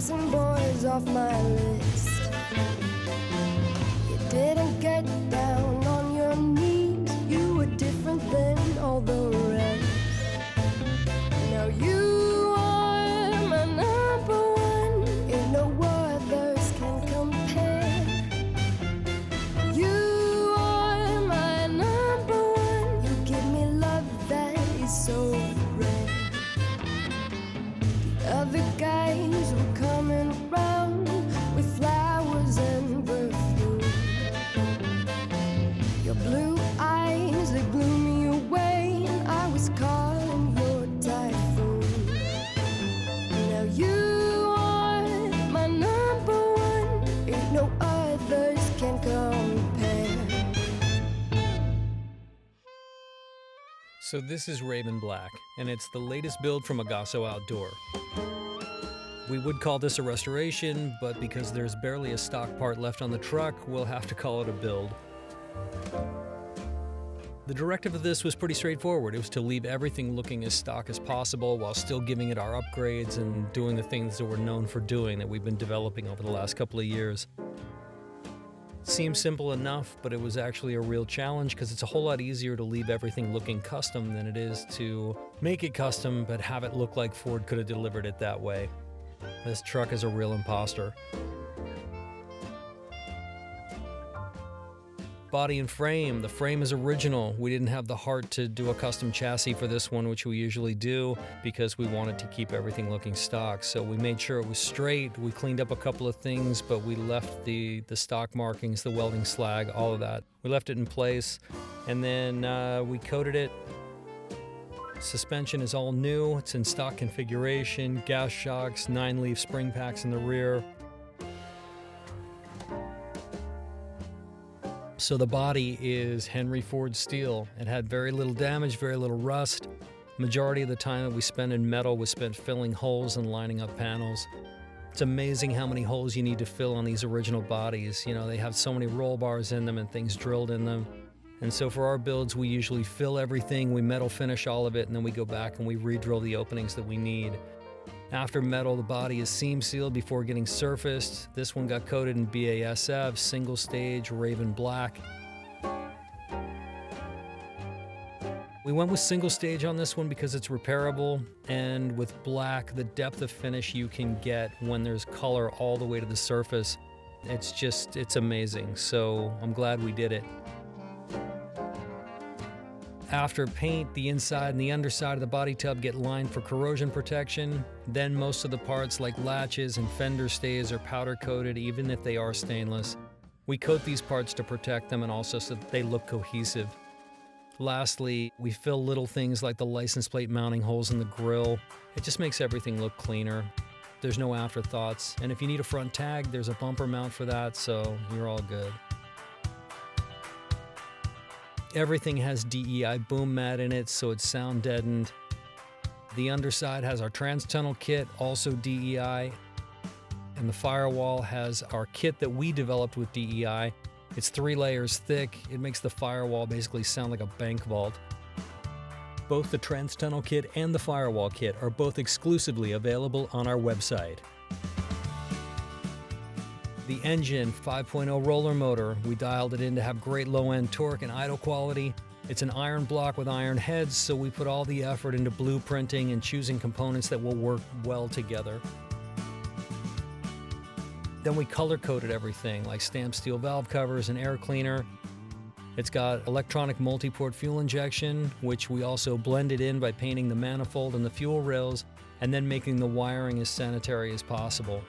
crossing boys off my list. You didn't get down on your knees. You were different than all the rest. Now you are my number one. Ain't no others can compare. You are my number one. You give me love that is so rare. Other guys were coming around with flowers and perfume. Your blue eyes, they blew me away, and I was caught in your typhoon. Now you are my number one. Ain't no others can compare. So this is Raven Black, and it's the latest build from Agaso Outdoor. We would call this a restoration, but because there's barely a stock part left on the truck, we'll have to call it a build. The directive of this was pretty straightforward. It was to leave everything looking as stock as possible while still giving it our upgrades and doing the things that we're known for doing that we've been developing over the last couple of years. Seems simple enough, but it was actually a real challenge because it's a whole lot easier to leave everything looking custom than it is to make it custom but have it look like Ford could have delivered it that way. This truck is a real imposter. Body and frame. The frame is original. We didn't have the heart to do a custom chassis for this one, which we usually do, because we wanted to keep everything looking stock. So we made sure it was straight. We cleaned up a couple of things, but we left the stock markings, the welding slag, all of that. We left it in place, and then we coated it. Suspension is all new. It's in stock configuration, gas shocks, 9-leaf spring packs in the rear. So the body is Henry Ford steel. It had very little damage, very little rust. Majority of the time that we spent in metal was spent filling holes and lining up panels. It's amazing how many holes you need to fill on these original bodies. You know, they have so many roll bars in them and things drilled in them. And so for our builds, we usually fill everything, we metal finish all of it, and then we go back and we re-drill the openings that we need. After metal, the body is seam sealed before getting surfaced. This one got coated in BASF, single stage, Raven Black. We went with single stage on this one because it's repairable, and with black, the depth of finish you can get when there's color all the way to the surface, it's amazing. So I'm glad we did it. After paint, the inside and the underside of the body tub get lined for corrosion protection. Then most of the parts like latches and fender stays are powder coated even if they are stainless. We coat these parts to protect them and also so that they look cohesive. Lastly, we fill little things like the license plate mounting holes in the grille. It just makes everything look cleaner. There's no afterthoughts. And if you need a front tag, there's a bumper mount for that, so you're all good. Everything has DEI boom mat in it, so it's sound deadened. The underside has our trans-tunnel kit, also DEI. And the firewall has our kit that we developed with DEI. It's 3 layers thick. It makes the firewall basically sound like a bank vault. Both the trans-tunnel kit and the firewall kit are both exclusively available on our website. The engine, 5.0 roller motor, we dialed it in to have great low-end torque and idle quality. It's an iron block with iron heads, so we put all the effort into blueprinting and choosing components that will work well together. Then we color-coded everything, like stamped steel valve covers and air cleaner. It's got electronic multi-port fuel injection, which we also blended in by painting the manifold and the fuel rails, and then making the wiring as sanitary as possible.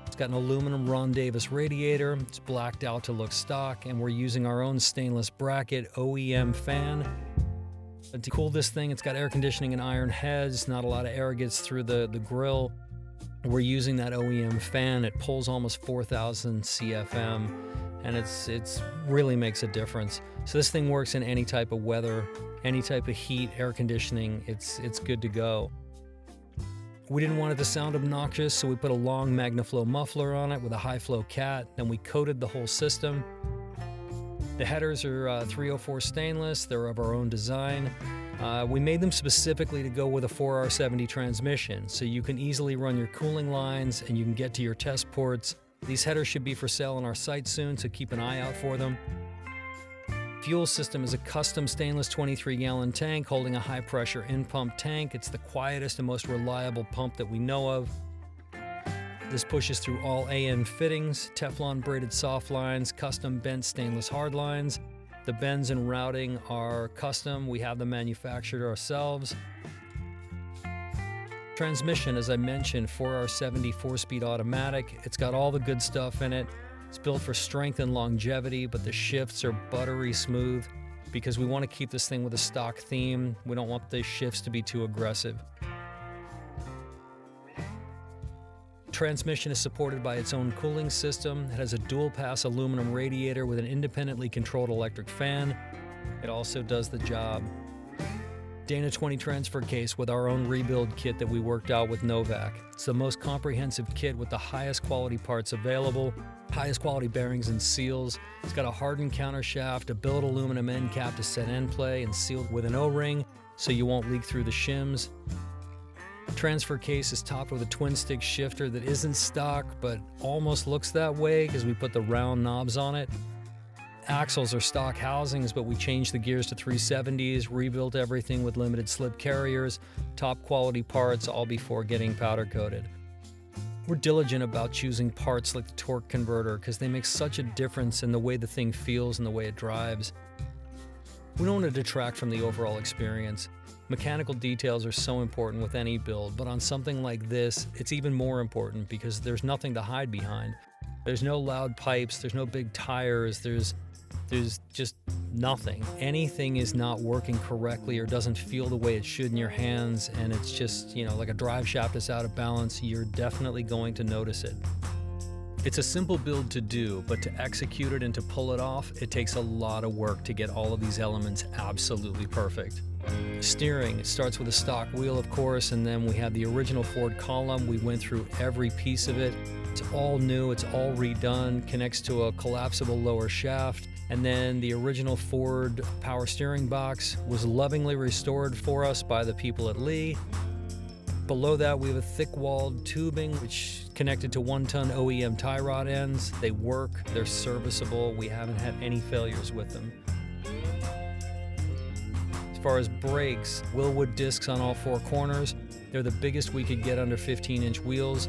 It's got an aluminum Ron Davis radiator. It's blacked out to look stock, and we're using our own stainless bracket OEM fan. And to cool this thing, it's got air conditioning and iron heads. Not a lot of air gets through the grill. We're using that OEM fan. It pulls almost 4,000 CFM, and it's really makes a difference. So this thing works in any type of weather, any type of heat, air conditioning. It's good to go. We didn't want it to sound obnoxious, so we put a long MagnaFlow muffler on it with a high-flow cat, then we coated the whole system. The headers are 304 stainless. They're of our own design. We made them specifically to go with a 4R70 transmission, so you can easily run your cooling lines and you can get to your test ports. These headers should be for sale on our site soon, so keep an eye out for them. Fuel system is a custom stainless 23-gallon tank holding a high-pressure in-pump tank. It's the quietest and most reliable pump that we know of. This pushes through all AN fittings, Teflon braided soft lines, custom bent stainless hard lines. The bends and routing are custom. We have them manufactured ourselves. Transmission, as I mentioned, 4R70 4-speed automatic. It's got all the good stuff in it. It's built for strength and longevity, but the shifts are buttery smooth because we want to keep this thing with a stock theme. We don't want the shifts to be too aggressive. Transmission is supported by its own cooling system. It has a dual-pass aluminum radiator with an independently controlled electric fan. It also does the job. Dana 20 transfer case with our own rebuild kit that we worked out with Novak. It's the most comprehensive kit with the highest quality parts available, highest quality bearings and seals. It's got a hardened countershaft, a billet aluminum end cap to set end play, and sealed with an O-ring so you won't leak through the shims. Transfer case is topped with a twin stick shifter that isn't stock but almost looks that way because we put the round knobs on it. Axles are stock housings, but we changed the gears to 370s, rebuilt everything with limited slip carriers, top quality parts, all before getting powder coated. We're diligent about choosing parts like the torque converter because they make such a difference in the way the thing feels and the way it drives. We don't want to detract from the overall experience. Mechanical details are so important with any build, but on something like this, it's even more important because there's nothing to hide behind. There's no loud pipes, there's no big tires, there's just nothing. Anything is not working correctly or doesn't feel the way it should in your hands, and it's just, like a drive shaft is out of balance, you're definitely going to notice it. It's a simple build to do, but to execute it and to pull it off, it takes a lot of work to get all of these elements absolutely perfect. Steering, it starts with a stock wheel, of course, and then we have the original Ford column. We went through every piece of it. It's all new, it's all redone, connects to a collapsible lower shaft. And then the original Ford power steering box was lovingly restored for us by the people at Lee. Below that, we have a thick-walled tubing, which connected to 1-ton OEM tie rod ends. They work, they're serviceable. We haven't had any failures with them. As far as brakes, Willwood discs on all four corners. They're the biggest we could get under 15-inch wheels.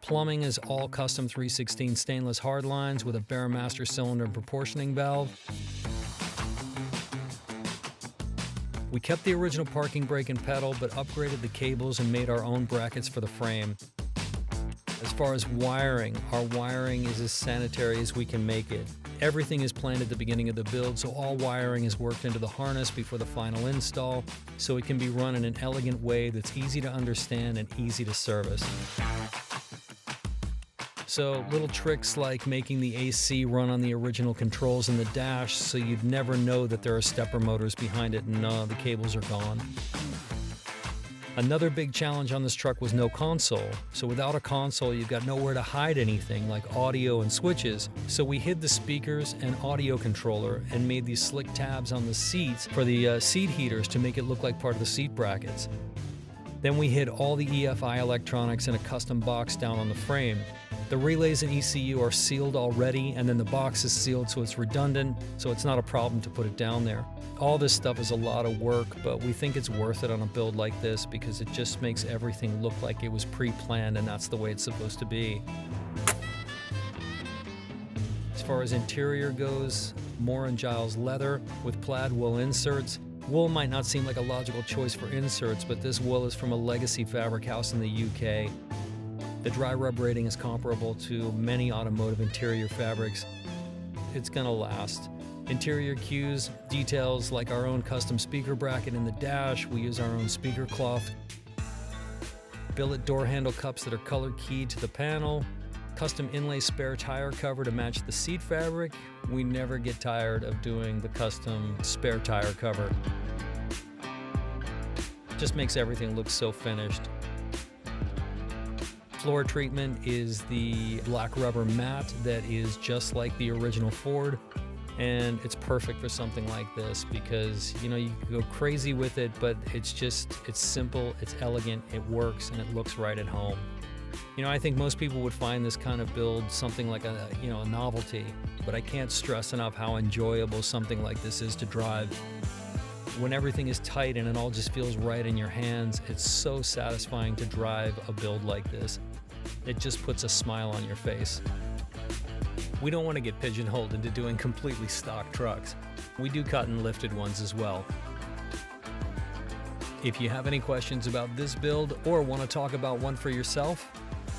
Plumbing is all custom 316 stainless hard lines with a Baramaster cylinder and proportioning valve. We kept the original parking brake and pedal, but upgraded the cables and made our own brackets for the frame. As far as wiring, our wiring is as sanitary as we can make it. Everything is planned at the beginning of the build, so all wiring is worked into the harness before the final install, so it can be run in an elegant way that's easy to understand and easy to service. So little tricks like making the AC run on the original controls in the dash so you'd never know that there are stepper motors behind it and the cables are gone. Another big challenge on this truck was no console. So without a console, you've got nowhere to hide anything like audio and switches. So we hid the speakers and audio controller and made these slick tabs on the seats for the seat heaters to make it look like part of the seat brackets. Then we hid all the EFI electronics in a custom box down on the frame. The relays and ECU are sealed already, and then the box is sealed so it's redundant, so it's not a problem to put it down there. All this stuff is a lot of work, but we think it's worth it on a build like this because it just makes everything look like it was pre-planned, and that's the way it's supposed to be. As far as interior goes, Moore & Giles leather with plaid wool inserts. Wool might not seem like a logical choice for inserts, but this wool is from a legacy fabric house in the UK. The dry rub rating is comparable to many automotive interior fabrics. It's gonna last. Interior cues, details like our own custom speaker bracket in the dash. We use our own speaker cloth. Billet door handle cups that are color keyed to the panel. Custom inlay spare tire cover to match the seat fabric. We never get tired of doing the custom spare tire cover. Just makes everything look so finished. Floor treatment is the black rubber mat that is just like the original Ford, and it's perfect for something like this because, you know, you can go crazy with it, but it's simple, it's elegant, it works, and it looks right at home. You know, I think most people would find this kind of build something like a novelty, but I can't stress enough how enjoyable something like this is to drive. When everything is tight and it all just feels right in your hands, it's so satisfying to drive a build like this. It just puts a smile on your face. We don't want to get pigeonholed into doing completely stock trucks. We do cut and lifted ones as well. If you have any questions about this build or want to talk about one for yourself,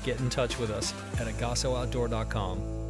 get in touch with us at AgasoOutdoor.com.